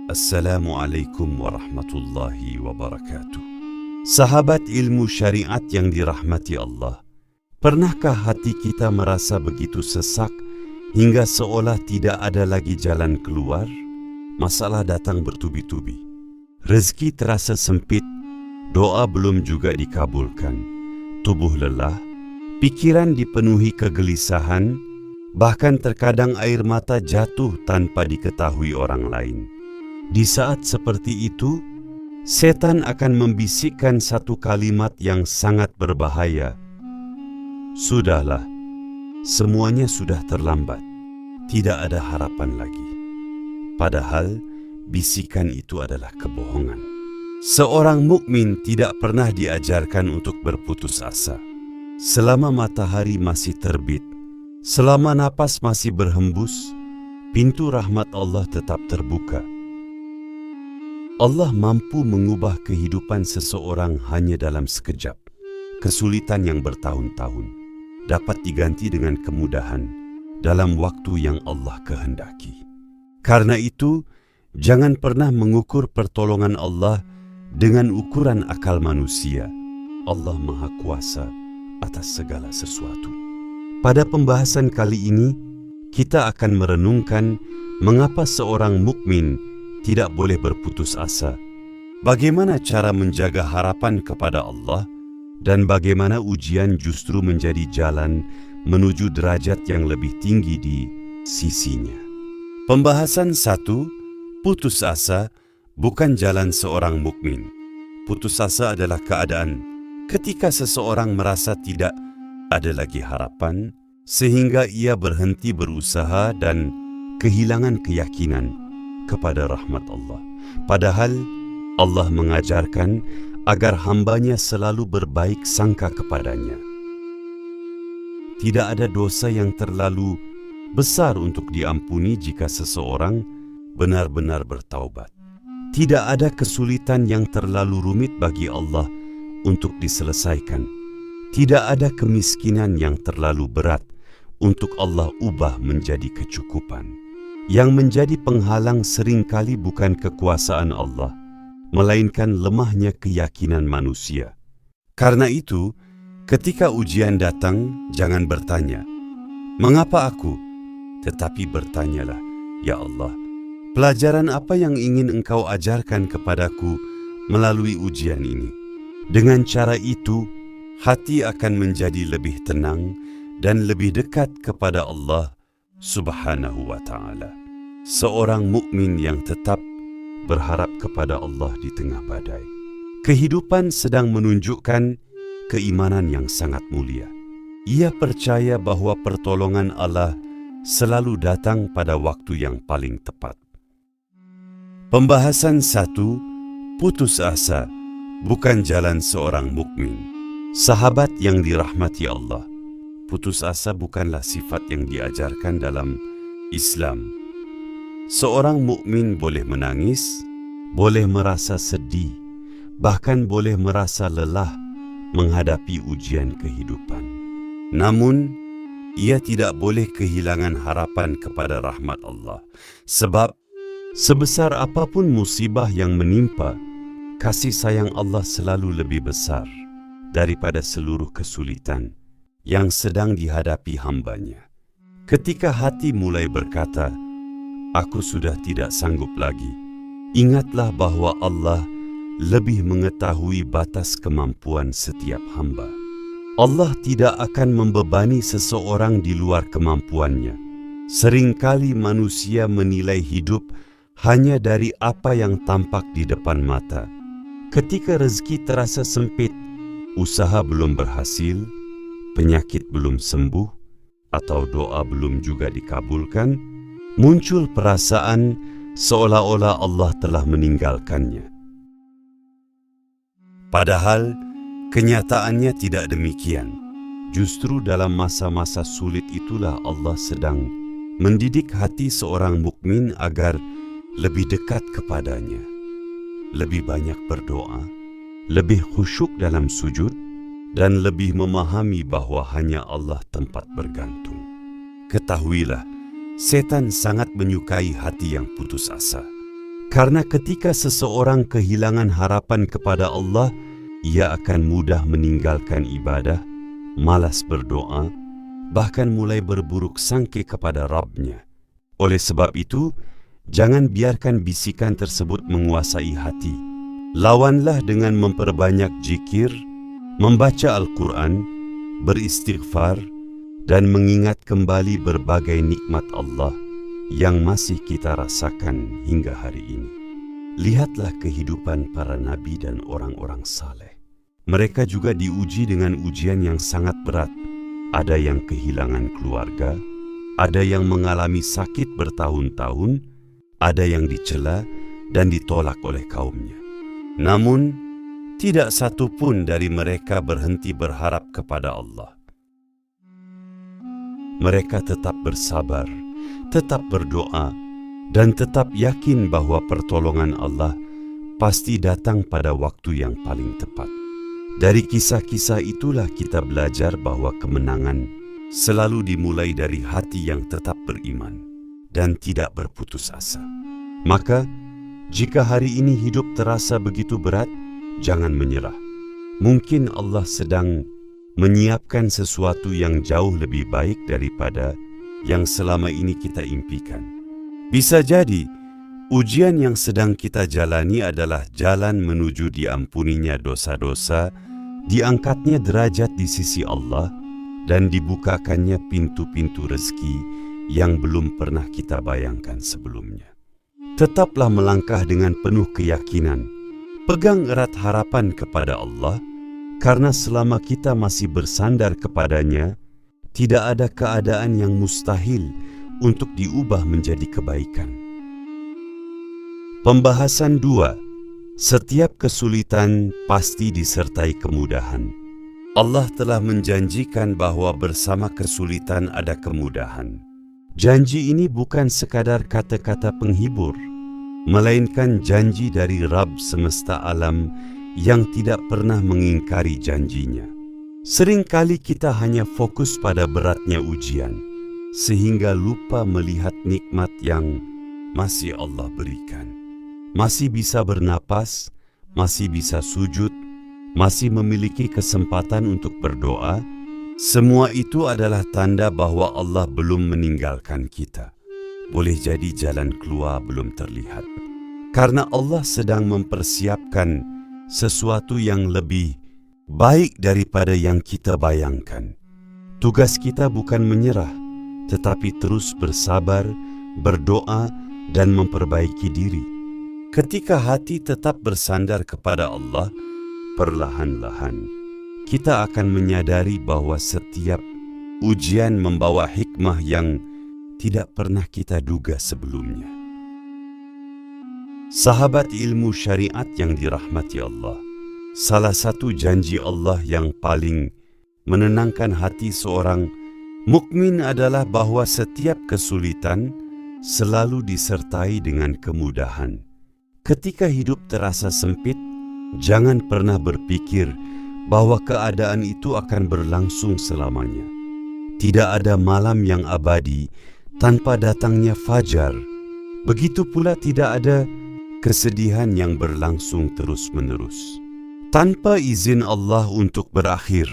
Assalamualaikum warahmatullahi wabarakatuh. Sahabat ilmu syariat yang dirahmati Allah, pernahkah hati kita merasa begitu sesak hingga seolah tidak ada lagi jalan keluar? Masalah datang bertubi-tubi, rezeki terasa sempit, doa belum juga dikabulkan, tubuh lelah, pikiran dipenuhi kegelisahan, bahkan terkadang air mata jatuh tanpa diketahui orang lain. Di saat seperti itu, setan akan membisikkan satu kalimat yang sangat berbahaya. Sudahlah, semuanya sudah terlambat, tidak ada harapan lagi. Padahal, bisikan itu adalah kebohongan. Seorang mukmin tidak pernah diajarkan untuk berputus asa. Selama matahari masih terbit, selama napas masih berhembus, pintu rahmat Allah tetap terbuka. Allah mampu mengubah kehidupan seseorang hanya dalam sekejap. Kesulitan yang bertahun-tahun dapat diganti dengan kemudahan dalam waktu yang Allah kehendaki. Karena itu, jangan pernah mengukur pertolongan Allah dengan ukuran akal manusia. Allah Maha Kuasa atas segala sesuatu. Pada pembahasan kali ini, kita akan merenungkan mengapa seorang mukmin tidak boleh berputus asa, bagaimana cara menjaga harapan kepada Allah, dan bagaimana ujian justru menjadi jalan menuju derajat yang lebih tinggi di sisinya. Pembahasan 1. Putus asa bukan jalan seorang mukmin. Putus asa adalah keadaan ketika seseorang merasa tidak ada lagi harapan, sehingga ia berhenti berusaha dan kehilangan keyakinan kepada rahmat Allah. Padahal Allah mengajarkan agar hambanya selalu berbaik sangka kepadanya. Tidak ada dosa yang terlalu besar untuk diampuni jika seseorang benar-benar bertaubat. Tidak ada kesulitan yang terlalu rumit bagi Allah untuk diselesaikan. Tidak ada kemiskinan yang terlalu berat untuk Allah ubah menjadi kecukupan. Yang menjadi penghalang seringkali bukan kekuasaan Allah, melainkan lemahnya keyakinan manusia. Karena itu, ketika ujian datang, jangan bertanya, "Mengapa aku?" Tetapi bertanyalah, "Ya Allah, pelajaran apa yang ingin Engkau ajarkan kepadaku melalui ujian ini?" Dengan cara itu, hati akan menjadi lebih tenang dan lebih dekat kepada Allah Subhanahu wa ta'ala. Seorang mukmin yang tetap berharap kepada Allah di tengah badai. Kehidupan sedang menunjukkan keimanan yang sangat mulia. Ia percaya bahwa pertolongan Allah selalu datang pada waktu yang paling tepat. Pembahasan 1. Putus asa bukan jalan seorang mukmin. Sahabat yang dirahmati Allah, putus asa bukanlah sifat yang diajarkan dalam Islam. Seorang mukmin boleh menangis, boleh merasa sedih, bahkan boleh merasa lelah menghadapi ujian kehidupan. Namun, ia tidak boleh kehilangan harapan kepada rahmat Allah. Sebab, sebesar apapun musibah yang menimpa, kasih sayang Allah selalu lebih besar daripada seluruh kesulitan yang sedang dihadapi hambanya. Ketika hati mulai berkata, "Aku sudah tidak sanggup lagi," ingatlah bahwa Allah lebih mengetahui batas kemampuan setiap hamba. Allah tidak akan membebani seseorang di luar kemampuannya. Seringkali manusia menilai hidup hanya dari apa yang tampak di depan mata. Ketika rezeki terasa sempit, usaha belum berhasil, penyakit belum sembuh, atau doa belum juga dikabulkan, muncul perasaan seolah-olah Allah telah meninggalkannya. Padahal, kenyataannya tidak demikian. Justru dalam masa-masa sulit itulah Allah sedang mendidik hati seorang mukmin agar lebih dekat kepadanya, lebih banyak berdoa, lebih khusyuk dalam sujud, dan lebih memahami bahwa hanya Allah tempat bergantung. Ketahuilah, setan sangat menyukai hati yang putus asa. Karena ketika seseorang kehilangan harapan kepada Allah, ia akan mudah meninggalkan ibadah, malas berdoa, bahkan mulai berburuk sangka kepada Rabb-Nya. Oleh sebab itu, jangan biarkan bisikan tersebut menguasai hati. Lawanlah dengan memperbanyak zikir, membaca Al-Quran, beristighfar, dan mengingat kembali berbagai nikmat Allah yang masih kita rasakan hingga hari ini. Lihatlah kehidupan para nabi dan orang-orang saleh. Mereka juga diuji dengan ujian yang sangat berat. Ada yang kehilangan keluarga, ada yang mengalami sakit bertahun-tahun, ada yang dicela dan ditolak oleh kaumnya. Namun, tidak satu pun dari mereka berhenti berharap kepada Allah. Mereka tetap bersabar, tetap berdoa, dan tetap yakin bahwa pertolongan Allah pasti datang pada waktu yang paling tepat. Dari kisah-kisah itulah kita belajar bahwa kemenangan selalu dimulai dari hati yang tetap beriman dan tidak berputus asa. Maka, jika hari ini hidup terasa begitu berat, jangan menyerah. Mungkin Allah sedang menyiapkan sesuatu yang jauh lebih baik daripada yang selama ini kita impikan. Bisa jadi, ujian yang sedang kita jalani adalah jalan menuju diampuninya dosa-dosa, diangkatnya derajat di sisi Allah, dan dibukakannya pintu-pintu rezeki yang belum pernah kita bayangkan sebelumnya. Tetaplah melangkah dengan penuh keyakinan. Pegang erat harapan kepada Allah, karena selama kita masih bersandar kepadanya, tidak ada keadaan yang mustahil untuk diubah menjadi kebaikan. Pembahasan 2. Setiap kesulitan pasti disertai kemudahan. Allah telah menjanjikan bahwa bersama kesulitan ada kemudahan. Janji ini bukan sekadar kata-kata penghibur, melainkan janji dari Rabb semesta alam yang tidak pernah mengingkari janjinya. Seringkali kita hanya fokus pada beratnya ujian, sehingga lupa melihat nikmat yang masih Allah berikan. Masih bisa bernapas, masih bisa sujud, masih memiliki kesempatan untuk berdoa. Semua itu adalah tanda bahwa Allah belum meninggalkan kita. Boleh jadi jalan keluar belum terlihat, karena Allah sedang mempersiapkan sesuatu yang lebih baik daripada yang kita bayangkan. Tugas kita bukan menyerah, tetapi terus bersabar, berdoa, dan memperbaiki diri. Ketika hati tetap bersandar kepada Allah, perlahan-lahan kita akan menyadari bahwa setiap ujian membawa hikmah yang tidak pernah kita duga sebelumnya. Sahabat ilmu syariat yang dirahmati Allah, salah satu janji Allah yang paling menenangkan hati seorang mukmin adalah bahwa setiap kesulitan selalu disertai dengan kemudahan. Ketika hidup terasa sempit, jangan pernah berpikir bahwa keadaan itu akan berlangsung selamanya. Tidak ada malam yang abadi tanpa datangnya fajar. Begitu pula tidak ada kesedihan yang berlangsung terus-menerus tanpa izin Allah untuk berakhir.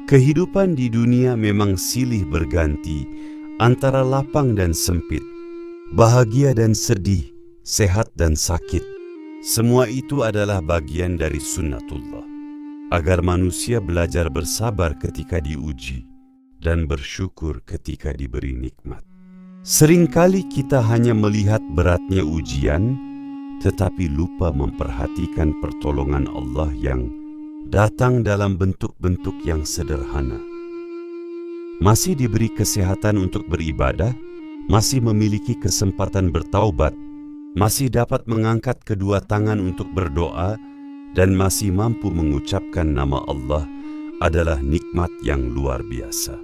Kehidupan di dunia memang silih berganti antara lapang dan sempit, bahagia dan sedih, sehat dan sakit. Semua itu adalah bagian dari sunnatullah, agar manusia belajar bersabar ketika diuji dan bersyukur ketika diberi nikmat. Seringkali kita hanya melihat beratnya ujian, tetapi lupa memperhatikan pertolongan Allah yang datang dalam bentuk-bentuk yang sederhana. Masih diberi kesehatan untuk beribadah, masih memiliki kesempatan bertaubat, masih dapat mengangkat kedua tangan untuk berdoa, dan masih mampu mengucapkan nama Allah adalah nikmat yang luar biasa.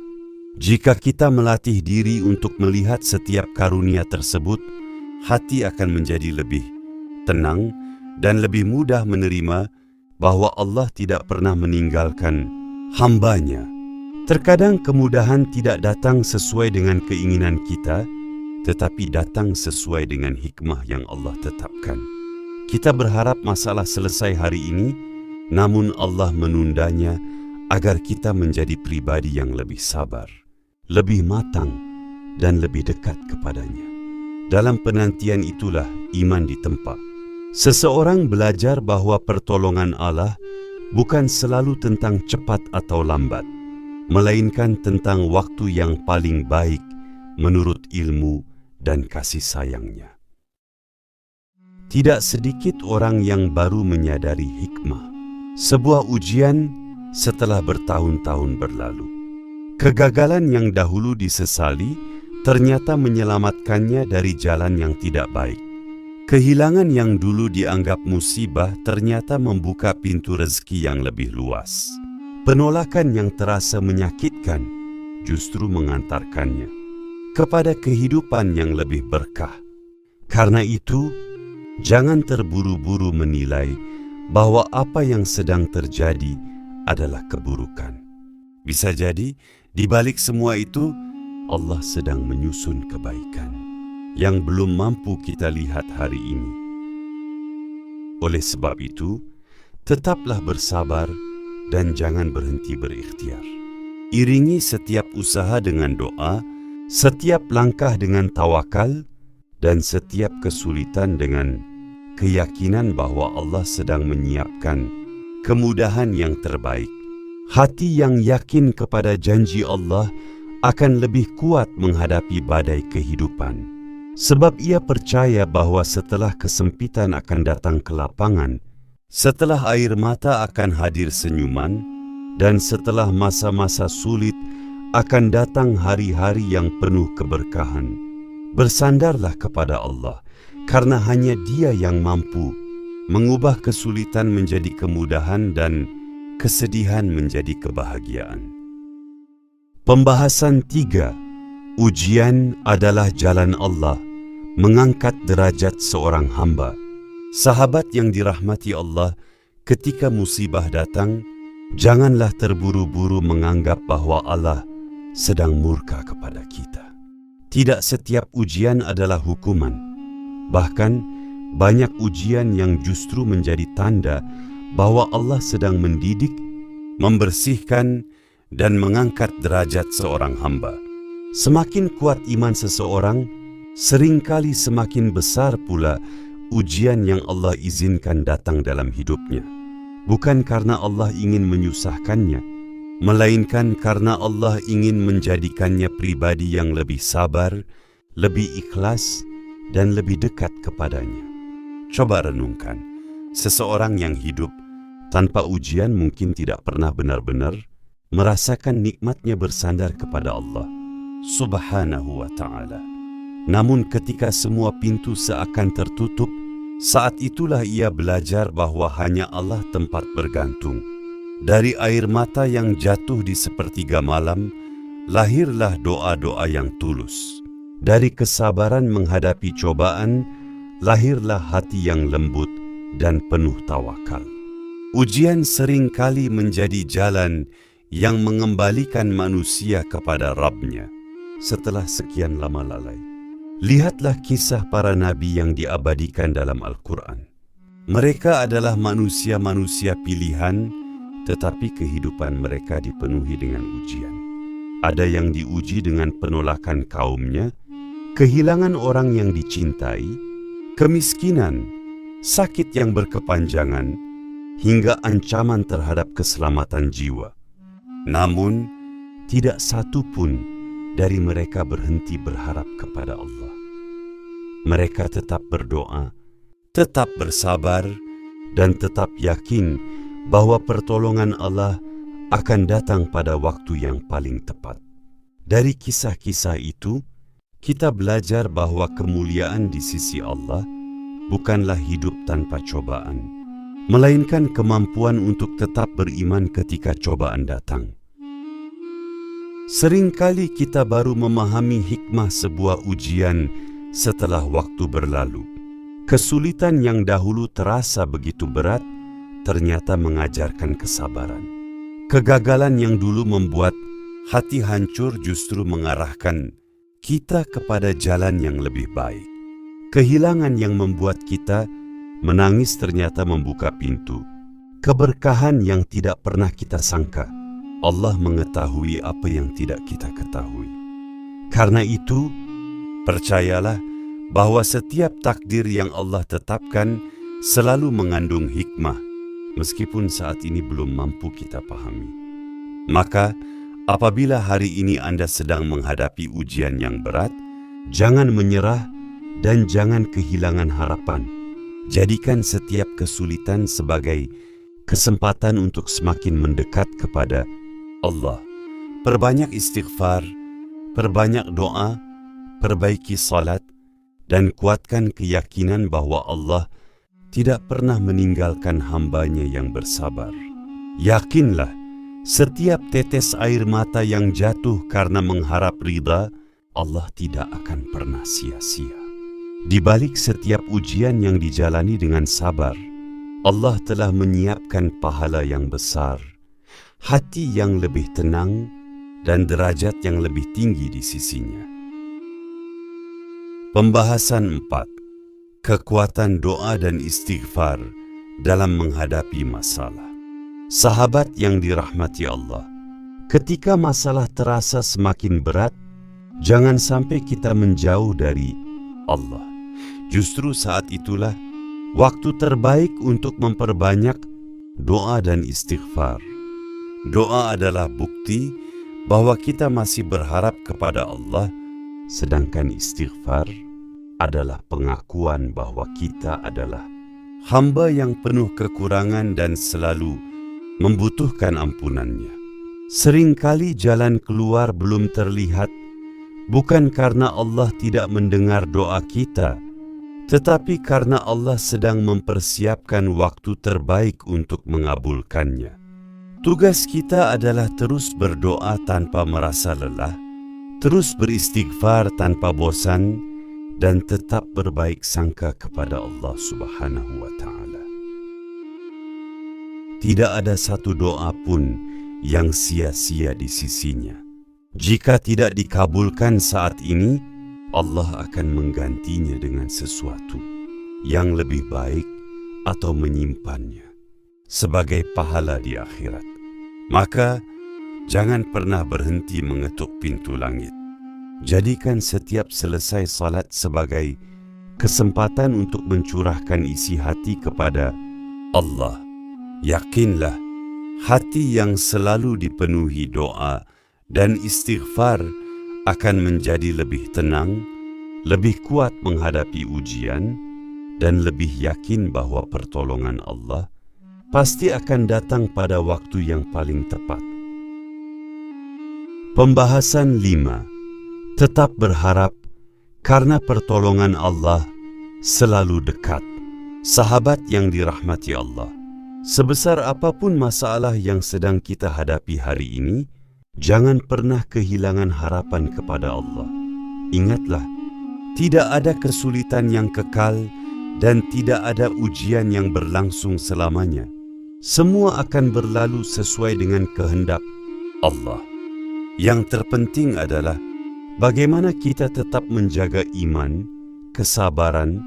Jika kita melatih diri untuk melihat setiap karunia tersebut, hati akan menjadi lebih tenang dan lebih mudah menerima bahwa Allah tidak pernah meninggalkan hamba-Nya. Terkadang kemudahan tidak datang sesuai dengan keinginan kita, tetapi datang sesuai dengan hikmah yang Allah tetapkan. Kita berharap masalah selesai hari ini, namun Allah menundanya agar kita menjadi pribadi yang lebih sabar, lebih matang, dan lebih dekat kepadanya. Dalam penantian itulah iman ditempa. Seseorang belajar bahwa pertolongan Allah bukan selalu tentang cepat atau lambat, melainkan tentang waktu yang paling baik menurut ilmu dan kasih sayangnya. Tidak sedikit orang yang baru menyadari hikmah sebuah ujian setelah bertahun-tahun berlalu. Kegagalan yang dahulu disesali ternyata menyelamatkannya dari jalan yang tidak baik. Kehilangan yang dulu dianggap musibah ternyata membuka pintu rezeki yang lebih luas. Penolakan yang terasa menyakitkan justru mengantarkannya kepada kehidupan yang lebih berkah. Karena itu, jangan terburu-buru menilai bahwa apa yang sedang terjadi adalah keburukan. Bisa jadi, di balik semua itu, Allah sedang menyusun kebaikan yang belum mampu kita lihat hari ini. Oleh sebab itu, tetaplah bersabar dan jangan berhenti berikhtiar. Iringi setiap usaha dengan doa, setiap langkah dengan tawakal, dan setiap kesulitan dengan keyakinan bahwa Allah sedang menyiapkan kemudahan yang terbaik. Hati yang yakin kepada janji Allah akan lebih kuat menghadapi badai kehidupan. Sebab ia percaya bahwa setelah kesempitan akan datang kelapangan, setelah air mata akan hadir senyuman, dan setelah masa-masa sulit akan datang hari-hari yang penuh keberkahan. Bersandarlah kepada Allah, karena hanya Dia yang mampu mengubah kesulitan menjadi kemudahan dan kesedihan menjadi kebahagiaan. Pembahasan 3. Ujian adalah jalan Allah mengangkat derajat seorang hamba. Sahabat yang dirahmati Allah, ketika musibah datang, janganlah terburu-buru menganggap bahwa Allah sedang murka kepada kita. Tidak setiap ujian adalah hukuman. Bahkan, banyak ujian yang justru menjadi tanda bahwa Allah sedang mendidik, membersihkan, dan mengangkat derajat seorang hamba. Semakin kuat iman seseorang, seringkali semakin besar pula ujian yang Allah izinkan datang dalam hidupnya. Bukan karena Allah ingin menyusahkannya, melainkan karena Allah ingin menjadikannya pribadi yang lebih sabar, lebih ikhlas, dan lebih dekat kepadanya. Coba renungkan, seseorang yang hidup tanpa ujian mungkin tidak pernah benar-benar merasakan nikmatnya bersandar kepada Allah Subhanahu wa ta'ala. Namun ketika semua pintu seakan tertutup, saat itulah ia belajar bahwa hanya Allah tempat bergantung. Dari air mata yang jatuh di sepertiga malam, lahirlah doa-doa yang tulus. Dari kesabaran menghadapi cobaan, lahirlah hati yang lembut dan penuh tawakal. Ujian seringkali menjadi jalan yang mengembalikan manusia kepada Rabb-Nya setelah sekian lama lalai. Lihatlah kisah para nabi yang diabadikan dalam Al-Quran. Mereka adalah manusia-manusia pilihan, tetapi kehidupan mereka dipenuhi dengan ujian. Ada yang diuji dengan penolakan kaumnya, kehilangan orang yang dicintai, kemiskinan, sakit yang berkepanjangan, hingga ancaman terhadap keselamatan jiwa. Namun, tidak satu pun dari mereka berhenti berharap kepada Allah. Mereka tetap berdoa, tetap bersabar, dan tetap yakin bahwa pertolongan Allah akan datang pada waktu yang paling tepat. Dari kisah-kisah itu, kita belajar bahwa kemuliaan di sisi Allah bukanlah hidup tanpa cobaan, melainkan kemampuan untuk tetap beriman ketika cobaan datang. Seringkali kita baru memahami hikmah sebuah ujian setelah waktu berlalu. Kesulitan yang dahulu terasa begitu berat, ternyata mengajarkan kesabaran. Kegagalan yang dulu membuat hati hancur justru mengarahkan kita kepada jalan yang lebih baik. Kehilangan yang membuat kita menangis ternyata membuka pintu keberkahan yang tidak pernah kita sangka. Allah mengetahui apa yang tidak kita ketahui. Karena itu, percayalah bahwa setiap takdir yang Allah tetapkan selalu mengandung hikmah, meskipun saat ini belum mampu kita pahami. Maka, apabila hari ini Anda sedang menghadapi ujian yang berat, jangan menyerah dan jangan kehilangan harapan. Jadikan setiap kesulitan sebagai kesempatan untuk semakin mendekat kepada Allah. Perbanyak istighfar, perbanyak doa, perbaiki salat, dan kuatkan keyakinan bahwa Allah tidak pernah meninggalkan hambanya yang bersabar. Yakinlah, setiap tetes air mata yang jatuh karena mengharap ridha, Allah tidak akan pernah sia-sia. Di balik setiap ujian yang dijalani dengan sabar, Allah telah menyiapkan pahala yang besar, hati yang lebih tenang, dan derajat yang lebih tinggi di sisinya. Pembahasan 4. Kekuatan doa dan istighfar dalam menghadapi masalah. Sahabat yang dirahmati Allah, ketika masalah terasa semakin berat, jangan sampai kita menjauh dari Allah. Justru saat itulah waktu terbaik untuk memperbanyak doa dan istighfar. Doa adalah bukti bahwa kita masih berharap kepada Allah, sedangkan istighfar adalah pengakuan bahwa kita adalah hamba yang penuh kekurangan dan selalu membutuhkan ampunannya. Seringkali jalan keluar belum terlihat, bukan karena Allah tidak mendengar doa kita, tetapi karena Allah sedang mempersiapkan waktu terbaik untuk mengabulkannya. Tugas kita adalah terus berdoa tanpa merasa lelah, terus beristighfar tanpa bosan, dan tetap berbaik sangka kepada Allah Subhanahu wa Ta'ala. Tidak ada satu doa pun yang sia-sia di sisinya. Jika tidak dikabulkan saat ini, Allah akan menggantinya dengan sesuatu yang lebih baik atau menyimpannya sebagai pahala di akhirat. Maka, jangan pernah berhenti mengetuk pintu langit. Jadikan setiap selesai salat sebagai kesempatan untuk mencurahkan isi hati kepada Allah. Yakinlah, hati yang selalu dipenuhi doa dan istighfar akan menjadi lebih tenang, lebih kuat menghadapi ujian, dan lebih yakin bahwa pertolongan Allah pasti akan datang pada waktu yang paling tepat. Pembahasan 5. Tetap berharap karena pertolongan Allah selalu dekat. Sahabat yang dirahmati Allah, sebesar apapun masalah yang sedang kita hadapi hari ini, jangan pernah kehilangan harapan kepada Allah. Ingatlah, tidak ada kesulitan yang kekal dan tidak ada ujian yang berlangsung selamanya. Semua akan berlalu sesuai dengan kehendak Allah. Yang terpenting adalah bagaimana kita tetap menjaga iman, kesabaran,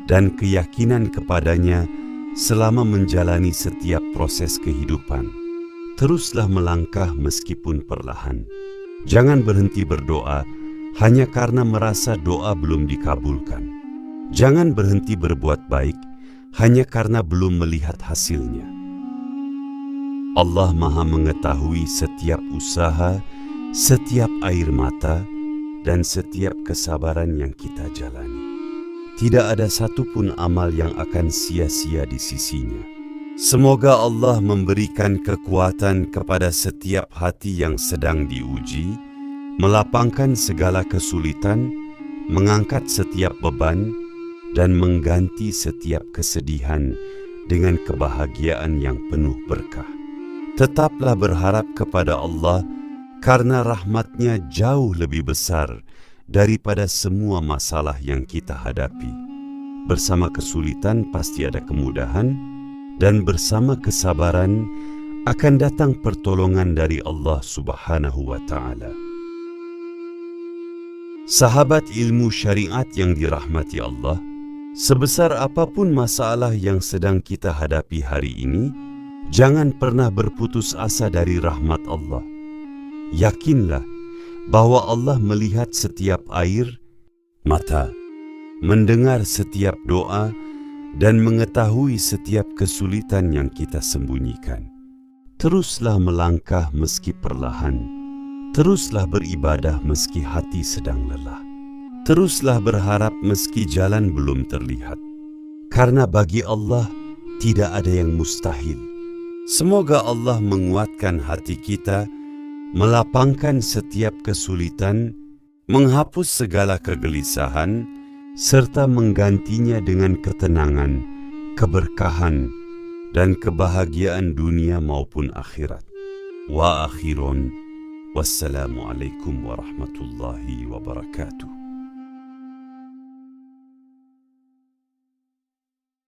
dan keyakinan kepadanya selama menjalani setiap proses kehidupan. Teruslah melangkah meskipun perlahan. Jangan berhenti berdoa hanya karena merasa doa belum dikabulkan. Jangan berhenti berbuat baik hanya karena belum melihat hasilnya. Allah Maha mengetahui setiap usaha, setiap air mata, dan setiap kesabaran yang kita jalani. Tidak ada satupun amal yang akan sia-sia di sisinya. Semoga Allah memberikan kekuatan kepada setiap hati yang sedang diuji, melapangkan segala kesulitan, mengangkat setiap beban, dan mengganti setiap kesedihan dengan kebahagiaan yang penuh berkah. Tetaplah berharap kepada Allah karena rahmat-Nya jauh lebih besar daripada semua masalah yang kita hadapi. Bersama kesulitan pasti ada kemudahan, dan bersama kesabaran akan datang pertolongan dari Allah Subhanahu wa Ta'ala. Sahabat ilmu syariat yang dirahmati Allah, sebesar apapun masalah yang sedang kita hadapi hari ini, jangan pernah berputus asa dari rahmat Allah. Yakinlah bahwa Allah melihat setiap air mata, mendengar setiap doa, dan mengetahui setiap kesulitan yang kita sembunyikan. Teruslah melangkah meski perlahan. Teruslah beribadah meski hati sedang lelah. Teruslah berharap meski jalan belum terlihat. Karena bagi Allah tidak ada yang mustahil. Semoga Allah menguatkan hati kita, melapangkan setiap kesulitan, menghapus segala kegelisahan, serta menggantinya dengan ketenangan, keberkahan, dan kebahagiaan dunia maupun akhirat. Wa akhirun, wassalamualaikum warahmatullahi wabarakatuh.